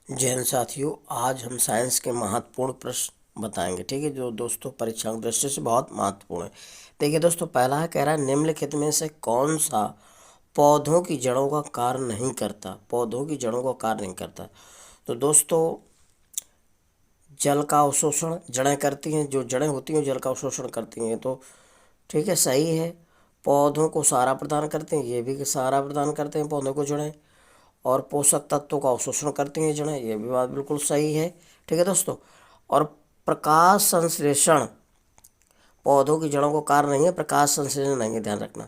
जैन साथियों, आज हम साइंस के महत्वपूर्ण प्रश्न बताएंगे। ठीक है, जो दोस्तों परीक्षा की दृष्टि से बहुत महत्वपूर्ण है। देखिए दोस्तों, पहला है, कह रहा है निम्नलिखित में से कौन सा पौधों की जड़ों का कार्य नहीं करता। पौधों की जड़ों का कार्य नहीं करता। तो दोस्तों, जल का अवशोषण जड़ें करती हैं। जो जड़ें होती हैं जल का अवशोषण करती हैं। तो ठीक है, सही है। पौधों को सहारा प्रदान करते हैं, ये भी सहारा प्रदान करते हैं पौधों को जड़ें। और पोषक तत्वों का अवशोषण करती हैं जड़ें, ये भी बात बिल्कुल सही है। ठीक है दोस्तों। और प्रकाश संश्लेषण पौधों की जड़ों को कार्य नहीं है, प्रकाश संश्लेषण नहीं है, ध्यान रखना।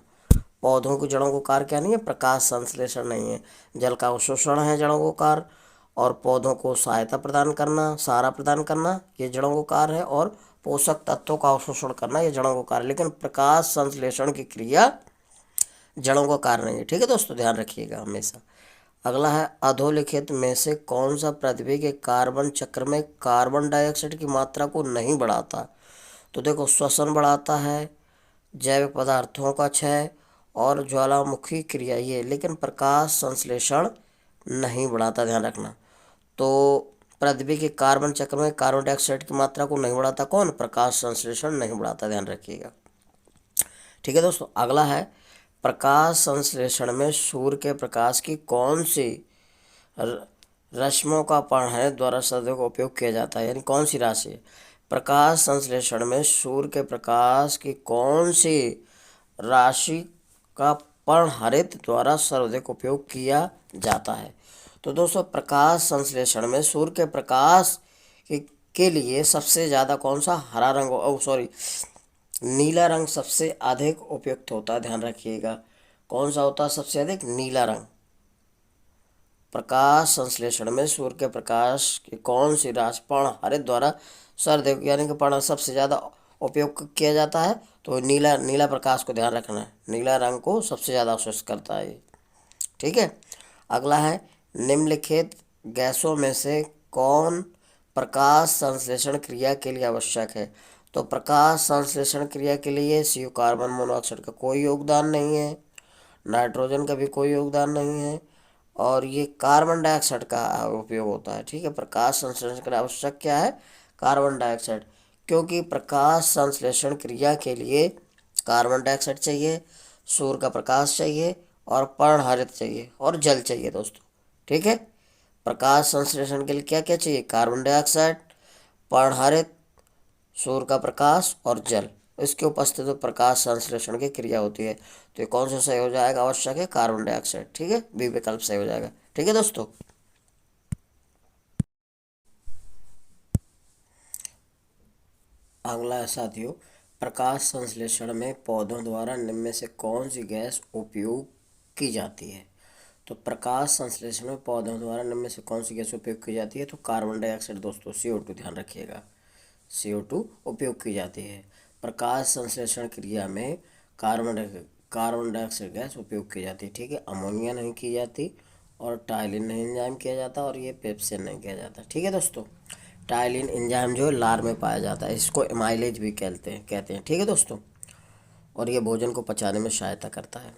पौधों की जड़ों को कार्य क्या नहीं है, प्रकाश संश्लेषण नहीं है। जल का अवशोषण है जड़ों को कार्य, और पौधों को सहायता प्रदान करना, सहारा प्रदान करना, ये जड़ों को कार्य है। और पोषक तत्वों का अवशोषण करना, ये जड़ों को कार्य। लेकिन प्रकाश संश्लेषण की क्रिया जड़ों का कार्य नहीं है। ठीक है दोस्तों, ध्यान रखिएगा हमेशा। अगला है, अधोलिखित में से कौन सा पृथ्वी के कार्बन चक्र में कार्बन डाइऑक्साइड की मात्रा को नहीं बढ़ाता। तो देखो, श्वसन बढ़ाता है, जैविक पदार्थों का क्षय और ज्वालामुखी क्रिया, ये। लेकिन प्रकाश संश्लेषण नहीं बढ़ाता, ध्यान रखना। तो पृथ्वी के कार्बन चक्र में कार्बन डाइऑक्साइड की मात्रा को नहीं बढ़ाता कौन, प्रकाश संश्लेषण नहीं बढ़ाता, ध्यान रखिएगा। ठीक है दोस्तों, अगला है, प्रकाश संश्लेषण में सूर्य के प्रकाश की कौन सी रश्मियों का पढ़ने द्वारा शब्दों का उपयोग किया जाता है, यानी कौन सी राशि। प्रकाश संश्लेषण में सूर्य के प्रकाश की कौन सी राशि का पर्णहरित द्वारा सर्वाधिक उपयोग किया जाता है। तो दोस्तों, प्रकाश संश्लेषण में सूर्य के प्रकाश के लिए सबसे ज़्यादा कौन सा हरा रंग, सॉरी, नीला रंग सबसे अधिक उपयुक्त होता है, ध्यान रखिएगा। कौन सा होता है सबसे अधिक, नीला रंग। प्रकाश संश्लेषण में सूर्य के प्रकाश की कौन सी राशि पर्णहरित द्वारा सर्वाधिक, यानी कि पर्ण सबसे ज़्यादा उपयोग किया जाता है, तो नीला नीला प्रकाश को ध्यान रखना है। नीला रंग को सबसे ज़्यादा अवशोषित करता है ये। ठीक है। अगला है, निम्नलिखित गैसों में से कौन प्रकाश संश्लेषण क्रिया के लिए आवश्यक है। तो प्रकाश संश्लेषण क्रिया के लिए CO कार्बन मोनोऑक्साइड का कोई योगदान नहीं है, नाइट्रोजन का भी कोई योगदान नहीं है, और ये कार्बन डाइऑक्साइड का उपयोग होता है। ठीक है, प्रकाश संश्लेषण के लिए आवश्यक क्या है, कार्बन डाइऑक्साइड। क्योंकि प्रकाश संश्लेषण क्रिया के लिए कार्बन डाइऑक्साइड चाहिए, सूर्य का प्रकाश चाहिए, और पर्णहरित चाहिए, और जल चाहिए दोस्तों। ठीक है, प्रकाश संश्लेषण के लिए क्या क्या चाहिए, कार्बन डाइऑक्साइड, पर्णहरित, सूर्य का प्रकाश और जल। इसके उपस्थित में प्रकाश संश्लेषण की क्रिया होती है। तो ये कौन सा सही हो जाएगा, आवश्यक है कार्बन डाइऑक्साइड। ठीक है, बी विकल्प सही हो जाएगा। ठीक है दोस्तों। अगला है साथियों, प्रकाश संश्लेषण में पौधों द्वारा निम्न में से कौन सी गैस उपयोग की जाती है। तो प्रकाश संश्लेषण में पौधों द्वारा निम्न में से कौन सी गैस उपयोग की जाती है। तो कार्बन डाइऑक्साइड दोस्तों, CO2, ध्यान रखिएगा, CO2 उपयोग की जाती है। प्रकाश संश्लेषण क्रिया में कार्बन डाइऑक्साइड गैस उपयोग की जाती है। ठीक है, अमोनिया नहीं की जाती, और टाइलिन नहीं एंजाइम किया जाता, और ये पेप्सिन नहीं किया जाता। ठीक है दोस्तों, टाइलिन एंजाइम जो है लार में पाया जाता है, इसको एमाइलेज भी कहते हैं। ठीक है दोस्तों, और ये भोजन को पचाने में सहायता करता है।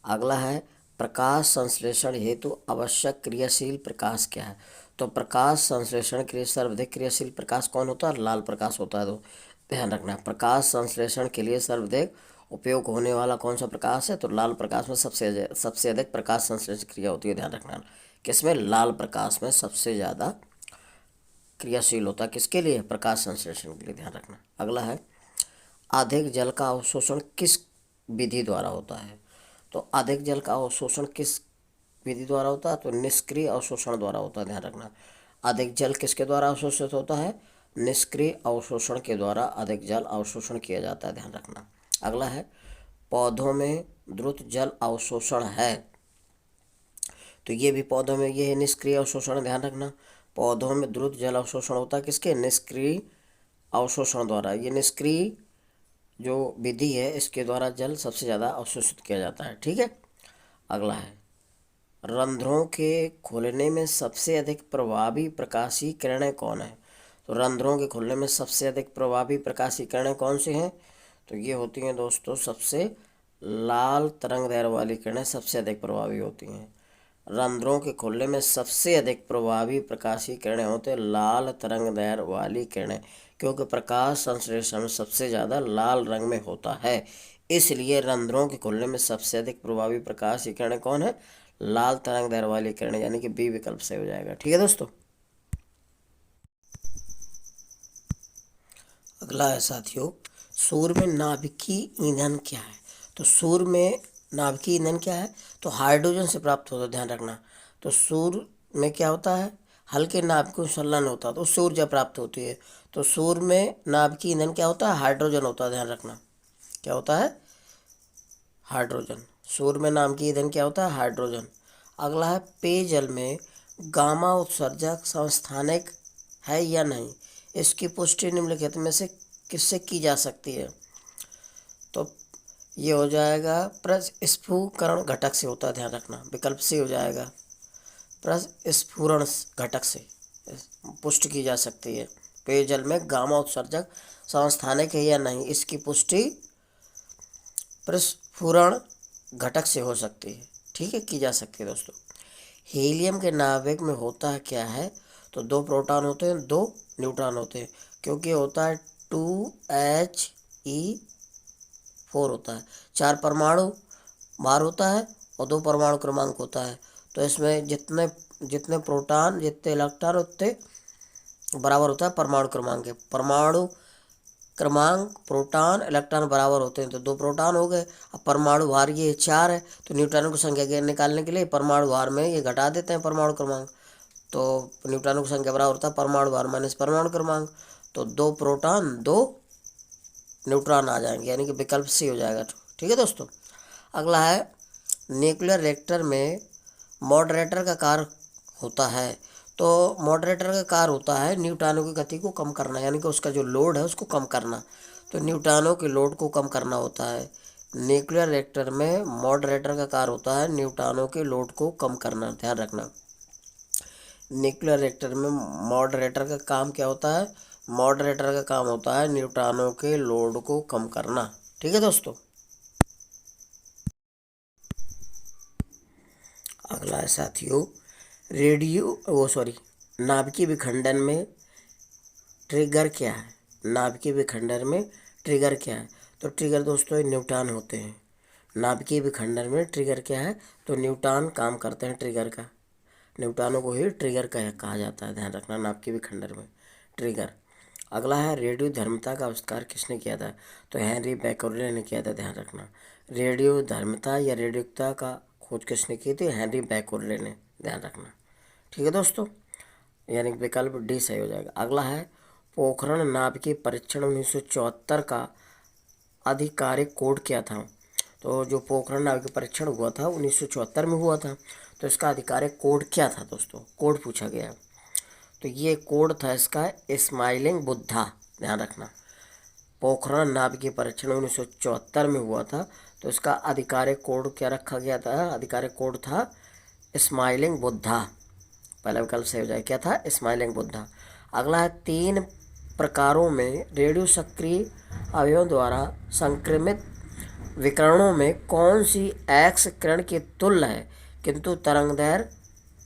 अगला है, प्रकाश संश्लेषण हेतु आवश्यक क्रियाशील प्रकाश क्या है। तो प्रकाश संश्लेषण के लिए सर्वाधिक क्रियाशील प्रकाश कौन होता है, लाल प्रकाश होता है। तो ध्यान रखना, प्रकाश संश्लेषण के लिए सर्वाधिक उपयोग होने वाला कौन सा प्रकाश है। तो लाल प्रकाश में सबसे अधिक प्रकाश संश्लेषण क्रिया होती है, ध्यान रखना। किसमें, लाल प्रकाश में सबसे ज़्यादा क्रियाशील होता है, किसके लिए, प्रकाश संश्लेषण के लिए, ध्यान रखना। अगला है, अधिक जल का अवशोषण किस विधि द्वारा होता है। तो अधिक जल का अवशोषण किस विधि द्वारा होता है। तो निष्क्रिय अवशोषण द्वारा होता है, ध्यान रखना। अधिक जल किसके द्वारा अवशोषित होता है, निष्क्रिय अवशोषण के द्वारा अधिक जल अवशोषण किया जाता है, ध्यान रखना। अगला है, पौधों में द्रुत जल अवशोषण है। तो ये भी पौधों में ये है निष्क्रिय अवशोषण, ध्यान रखना। पौधों में द्रुत जल अवशोषण होता है किसके, निष्क्रिय अवशोषण द्वारा। ये निष्क्रिय जो विधि है, इसके द्वारा जल सबसे ज़्यादा अवशोषित किया जाता है। ठीक है। अगला है, रंध्रों के खोलने में सबसे अधिक प्रभावी प्रकाशीय किरणें कौन है। तो रंध्रों के खोलने में सबसे अधिक प्रभावी प्रकाशीय किरणें कौन सी हैं। तो ये होती हैं दोस्तों, सबसे लाल तरंग दैर्घ्य वाली किरणें सबसे अधिक प्रभावी होती हैं। रंध्रों के खुलने में सबसे अधिक प्रभावी प्रकाशीय किरणें होते हैं लाल तरंगदैर्घ्य वाली किरणें, क्योंकि प्रकाश संश्लेषण सबसे ज़्यादा लाल रंग में होता है, इसलिए रंध्रों के खुलने में सबसे अधिक प्रभावी प्रकाशीय किरणें कौन है? लाल तरंगदैर्घ्य वाली किरणें, यानी कि बी विकल्प से हो जाएगा। ठीक है दोस्तों। अगला है साथियों, सूर्य में नाभिकीय ईंधन क्या है? तो सूर्य में नाभिकीय ईंधन क्या है? तो हाइड्रोजन से प्राप्त होता है, ध्यान रखना। तो सूर्य में क्या होता है? हल्के नाभिकों में संलग्न होता है, तो उससे ऊर्जा प्राप्त होती है। तो सूर्य में नाभिकीय ईंधन क्या होता है? हाइड्रोजन होता है, ध्यान रखना। क्या होता है? हाइड्रोजन। सूर्य में नाभिकीय ईंधन क्या होता है? हाइड्रोजन। अगला है, पेयजल में गामा उत्सर्जक समस्थानिक है या नहीं? इसकी पुष्टि निम्नलिखित में से किससे की जा सकती है? तो ये हो जाएगा प्रस्फुरण घटक से होता है, ध्यान रखना। विकल्प से हो जाएगा, प्रस्फुरण घटक से पुष्टि की जा सकती है। पेयजल में गामा उत्सर्जक समस्थानिक है या नहीं, इसकी पुष्टि प्रस्फुरण घटक से हो सकती है। ठीक है, की जा सकती है दोस्तों। हीलियम के नाभिक में होता है क्या है? तो 2 प्रोटॉन होते हैं, 2 न्यूट्रॉन होते हैं, क्योंकि होता है 2He4 होता है। 4 परमाणु भार होता है और 2 परमाणु क्रमांक होता है। तो इसमें जितने जितने प्रोटॉन जितने इलेक्ट्रॉन उतने बराबर होता है परमाणु क्रमांक के। परमाणु क्रमांक प्रोटॉन इलेक्ट्रॉन बराबर होते हैं, तो 2 प्रोटॉन हो गए। अब परमाणु भार ये 4 है, तो न्यूट्रॉनों की संख्या निकालने के लिए परमाणु भार में ये घटा देते हैं परमाणु क्रमांक, तो न्यूट्रॉनों की संख्या बराबर होता है परमाणु भार माइनस परमाणु क्रमांक। तो 2 प्रोटॉन 2 न्यूट्रॉन आ जाएंगे, यानी कि विकल्प सी हो जाएगा। ठीक है दोस्तों। अगला है, न्यूक्लियर रिएक्टर में मॉडरेटर का कार्य होता है। तो मॉडरेटर का कार्य होता है न्यूट्रॉनों की गति को कम करना, यानी कि उसका जो लोड है उसको कम करना। तो न्यूट्रॉनों के लोड को कम करना होता है। न्यूक्लियर रिएक्टर में मॉडरेटर का कार्य होता है न्यूट्रॉनों के लोड को कम करना, ध्यान रखना। न्यूक्लियर रिएक्टर में मॉडरेटर का काम क्या होता है? मॉडरेटर का काम होता है न्यूट्रॉनों के लोड को कम करना। ठीक है दोस्तों। अगला है साथियों, नाभिकीय विखंडन में ट्रिगर क्या है? नाभिकीय विखंडन में ट्रिगर क्या है? तो ट्रिगर दोस्तों न्यूट्रॉन होते हैं। नाभिकीय विखंडन में ट्रिगर क्या है? तो न्यूट्रॉन काम करते हैं ट्रिगर का। न्यूट्रॉनों को ही ट्रिगर कहा जाता है, ध्यान रखना। नाभिकीय विखंडन में ट्रिगर। अगला है, रेडियो धर्मिता का आविष्कार किसने किया था? तो हेनरी बैकरले ने किया था, ध्यान रखना। रेडियो धर्मिता या रेडियोक्ता का खोज किसने की थी? हेनरी बैकरले ने, ध्यान रखना। ठीक है दोस्तों, यानी विकल्प डी सही हो जाएगा। अगला है, पोखरण नाभिकीय परीक्षण 1974 का आधिकारिक कोड क्या था? तो जो पोखरण नाभिकीय परीक्षण हुआ था 1974 में हुआ था, तो इसका आधिकारिक कोड क्या था दोस्तों? कोड पूछा गया। तो ये कोड था इसका स्माइलिंग बुद्धा, ध्यान रखना। पोखरण नाभिकीय परीक्षण 1974 में हुआ था, तो इसका आधिकारिक कोड क्या रखा गया था? आधिकारिक कोड था स्माइलिंग बुद्धा। पहला विकल्प सही हो जाए, क्या था? स्माइलिंग बुद्धा। अगला है, 3 प्रकारों में रेडियो सक्रिय अवयवों द्वारा संक्रमित विकिरणों में कौन सी एक्स किरण की तुल्य है किंतु तरंगदैर्घ्य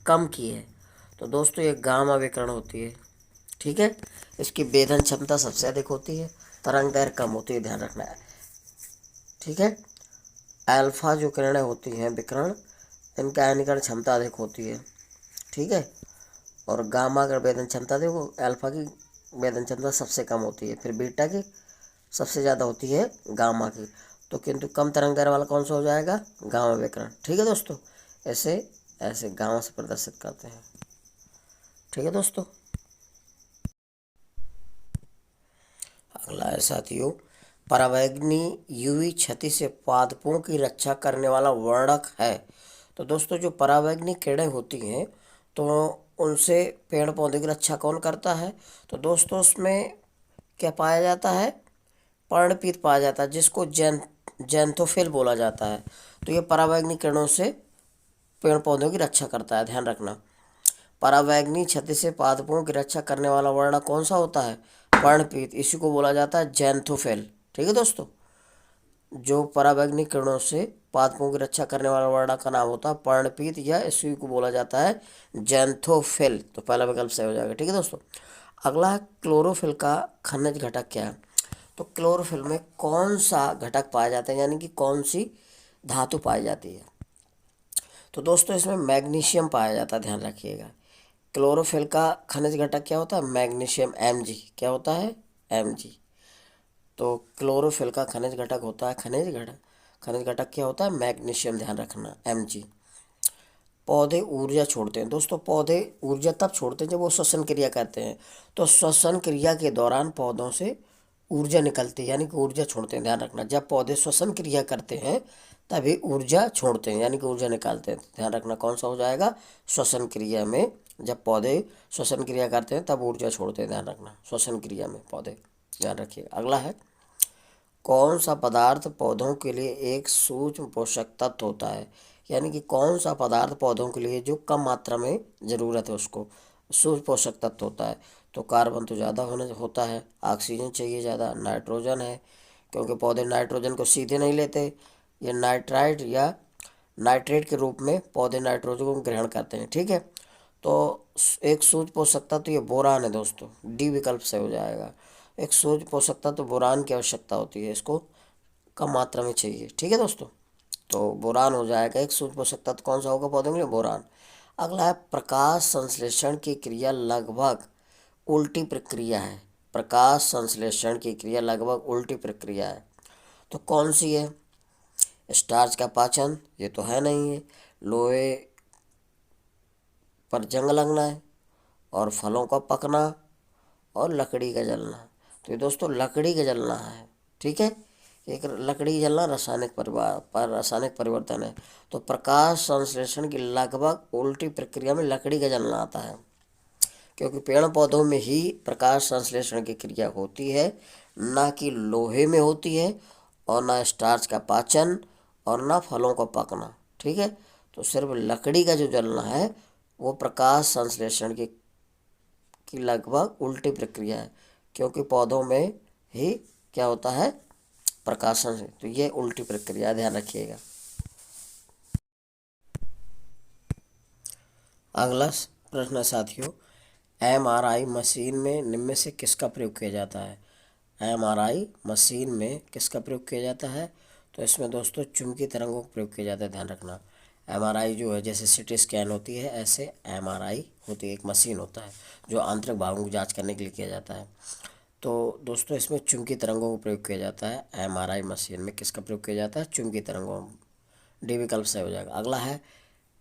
कम की है? तो दोस्तों ये गामा विकिरण होती है। ठीक है, इसकी वेधन क्षमता सबसे अधिक होती है, तरंगदैर्घ्य कम होती है, ध्यान रखना है। ठीक है, अल्फा जो किरणें होती हैं विकिरण, इनका आयनीकरण क्षमता अधिक होती है। ठीक है, और गामा का वेधन क्षमता देखो, अल्फा की वेधन क्षमता सबसे कम होती है, फिर बीटा की सबसे ज़्यादा होती है गामा की। तो किंतु कम तरंगदैर्घ्य वाला कौन सा हो जाएगा? गामा विकिरण। ठीक है दोस्तों, ऐसे ऐसे गामा से प्रदर्शित करते हैं। ठीक है दोस्तों। अगला है साथियों, परावैंगनी यूवी क्षति से पादपों की रक्षा करने वाला वर्णक है। तो दोस्तों जो परावैंगनी किरणें होती हैं, तो उनसे पेड़ पौधे की रक्षा कौन करता है? तो दोस्तों उसमें क्या पाया जाता है? पर्णपीत पाया जाता है, जिसको जैंथोफिल बोला जाता है। तो ये परावैंगनी किरणों से पेड़ पौधों की रक्षा करता है, ध्यान रखना। परावैंगनी क्षति से पादपों की रक्षा करने वाला वर्णक कौन सा होता है? पर्णपीत, इसी को बोला जाता है जैंथोफिल। ठीक है दोस्तों, जो पराबैंगनी किरणों से पादपों की रक्षा करने वाला वर्णा का नाम होता है पर्णपीत, या इसी को बोला जाता है जैंथोफिल। तो पहला विकल्प सही हो जाएगा। ठीक है दोस्तों, अगला है क्लोरोफिल का खनिज घटक क्या है। तो क्लोरोफिल में कौन सा घटक पाया जाता है, यानी कि कौन सी धातु पाई जाती है। तो दोस्तों इसमें मैग्नीशियम पाया जाता है, ध्यान रखिएगा। क्लोरोफिल का खनिज घटक क्या होता है, मैग्नीशियम, Mg। क्या होता है, Mg। तो क्लोरोफिल का खनिज घटक होता है, खनिज घटक क्या होता है, मैग्नीशियम, ध्यान रखना, Mg। पौधे ऊर्जा छोड़ते हैं दोस्तों, पौधे ऊर्जा तब छोड़ते हैं जब वो श्वसन क्रिया करते हैं। तो श्वसन क्रिया के दौरान पौधों से ऊर्जा निकलती है, यानी कि ऊर्जा छोड़ते हैं, ध्यान रखना। जब पौधे श्वसन क्रिया करते हैं तभी ऊर्जा छोड़ते हैं, यानी कि ऊर्जा निकालते हैं। ध्यान रखना कौन सा हो जाएगा, श्वसन क्रिया में। जब पौधे श्वसन क्रिया करते हैं तब ऊर्जा छोड़ते हैं, ध्यान रखना, श्वसन क्रिया में पौधे, ध्यान रखिए। अगला है, कौन सा पदार्थ पौधों के लिए एक सूक्ष्म पोषक तत्व होता है, यानी कि कौन सा पदार्थ पौधों के लिए जो कम मात्रा में ज़रूरत है उसको सूक्ष्म पोषक तत्व होता है। तो कार्बन तो ज़्यादा होता है, ऑक्सीजन चाहिए ज़्यादा, नाइट्रोजन है, क्योंकि पौधे नाइट्रोजन को सीधे नहीं लेते, ये नाइट्राइट या नाइट्रेट के रूप में पौधे नाइट्रोजन को ग्रहण करते हैं। ठीक है, तो एक सूक्ष्म पोषक तत्व ये बोरान है दोस्तों, डी विकल्प से हो जाएगा। एक सूक्ष्म पोषक तत्व बोरान की आवश्यकता होती है, इसको कम मात्रा में चाहिए। ठीक है दोस्तों, तो बोरान हो जाएगा। एक सूक्ष्म पोषक तत्व कौन सा होगा पौधों के लिए, बोरान। अगला है, प्रकाश संश्लेषण की क्रिया लगभग उल्टी प्रक्रिया है। प्रकाश संश्लेषण की क्रिया लगभग उल्टी प्रक्रिया है, तो कौन सी है। स्टार्च का पाचन, ये तो है नहीं है। लोहे पर जंग लगना है, और फलों का पकना, और लकड़ी का जलना। तो ये दोस्तों लकड़ी का जलना है। ठीक है, एक लकड़ी जलना रासायनिक परिवर्तन है। तो प्रकाश संश्लेषण की लगभग उल्टी प्रक्रिया में लकड़ी का जलना आता है, क्योंकि पेड़ पौधों में ही प्रकाश संश्लेषण की क्रिया होती है, ना कि लोहे में होती है, और ना स्टार्च का पाचन, और ना फलों का पकना। ठीक है, तो सिर्फ लकड़ी का जो जलना है वो प्रकाश संश्लेषण की लगभग उल्टी प्रक्रिया है, क्योंकि पौधों में ही क्या होता है, प्रकाशन से। तो ये उल्टी प्रक्रिया, ध्यान रखिएगा। अगला प्रश्न साथियों, MRI मशीन में निम्न में से किसका प्रयोग किया जाता है। MRI मशीन में किसका प्रयोग किया जाता है। तो इसमें दोस्तों चुंबकीय तरंगों का प्रयोग किया जाता है, ध्यान रखना। MRI जो है जैसे CT स्कैन होती है, ऐसे MRI होती है, एक मशीन होता है जो आंतरिक भागों की जांच करने के लिए किया जाता है। तो दोस्तों इसमें चुंबकीय तरंगों का प्रयोग किया जाता है। MRI मशीन में किसका प्रयोग किया जाता है, चुंबकीय तरंगों, डी विकल्प सही हो जाएगा। अगला है,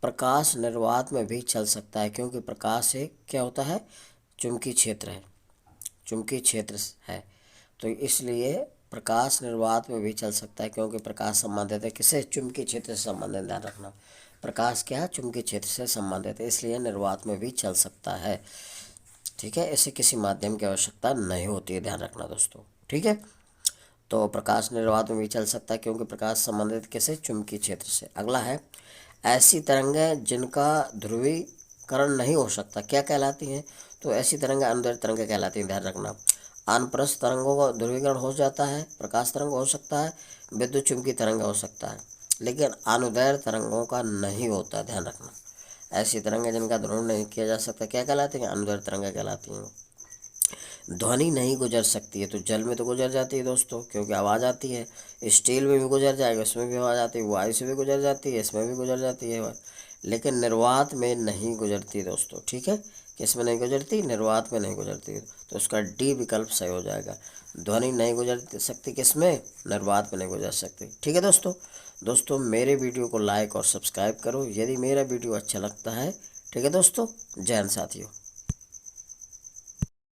प्रकाश निर्वात में भी चल सकता है, क्योंकि प्रकाश एक क्या होता है, चुंबकीय क्षेत्र है, चुंबकीय क्षेत्र है। तो इसलिए प्रकाश निर्वात में भी चल सकता है, क्योंकि प्रकाश संबंधित है किससे, चुंबकीय क्षेत्र से संबंधित, ध्यान रखना। प्रकाश क्या है, चुंबकीय क्षेत्र से संबंधित है, इसलिए निर्वात में भी चल सकता है। ठीक है, इसे किसी माध्यम की आवश्यकता नहीं होती है, ध्यान रखना दोस्तों। ठीक है, तो प्रकाश निर्वात में भी चल सकता है, क्योंकि प्रकाश संबंधित किसे, चुंबकीय क्षेत्र से। अगला है, ऐसी तरंगें जिनका ध्रुवीकरण नहीं हो सकता क्या कहलाती हैं। तो ऐसी तरंगें अनुदैर्ध्य तरंगें कहलाती हैं, ध्यान रखना। अनप्रस्थ तरंगों का ध्रुवीकरण हो जाता है, प्रकाश तरंग हो सकता है, विद्युत चुंबकीय तरंग हो सकता है, लेकिन अनुदैर्ध्य तरंगों का नहीं होता, ध्यान रखना। ऐसी तरंगें जिनका ध्रुवण नहीं किया जा सकता क्या कहलाती हैं, अनुदैर्ध्य तरंगें कहलाती हैं। ध्वनि नहीं गुजर सकती है, तो जल में तो गुजर जाती है दोस्तों, क्योंकि आवाज़ आती है। स्टील में भी गुजर जाएगा, उसमें भी आवाज़ आती है। वायु से भी गुजर जाती है, इसमें भी गुजर जाती है, लेकिन निर्वात में नहीं गुजरती दोस्तों। ठीक है, किस में नहीं गुजरती, निर्वात में नहीं गुजरती। तो उसका डी विकल्प सही हो जाएगा। ध्वनि नहीं गुजर सकती किस में, निर्वात में नहीं गुजर सकती। ठीक है दोस्तों मेरे वीडियो को लाइक और सब्सक्राइब करो यदि मेरा वीडियो अच्छा लगता है। ठीक है दोस्तों, जय हिंद साथियों।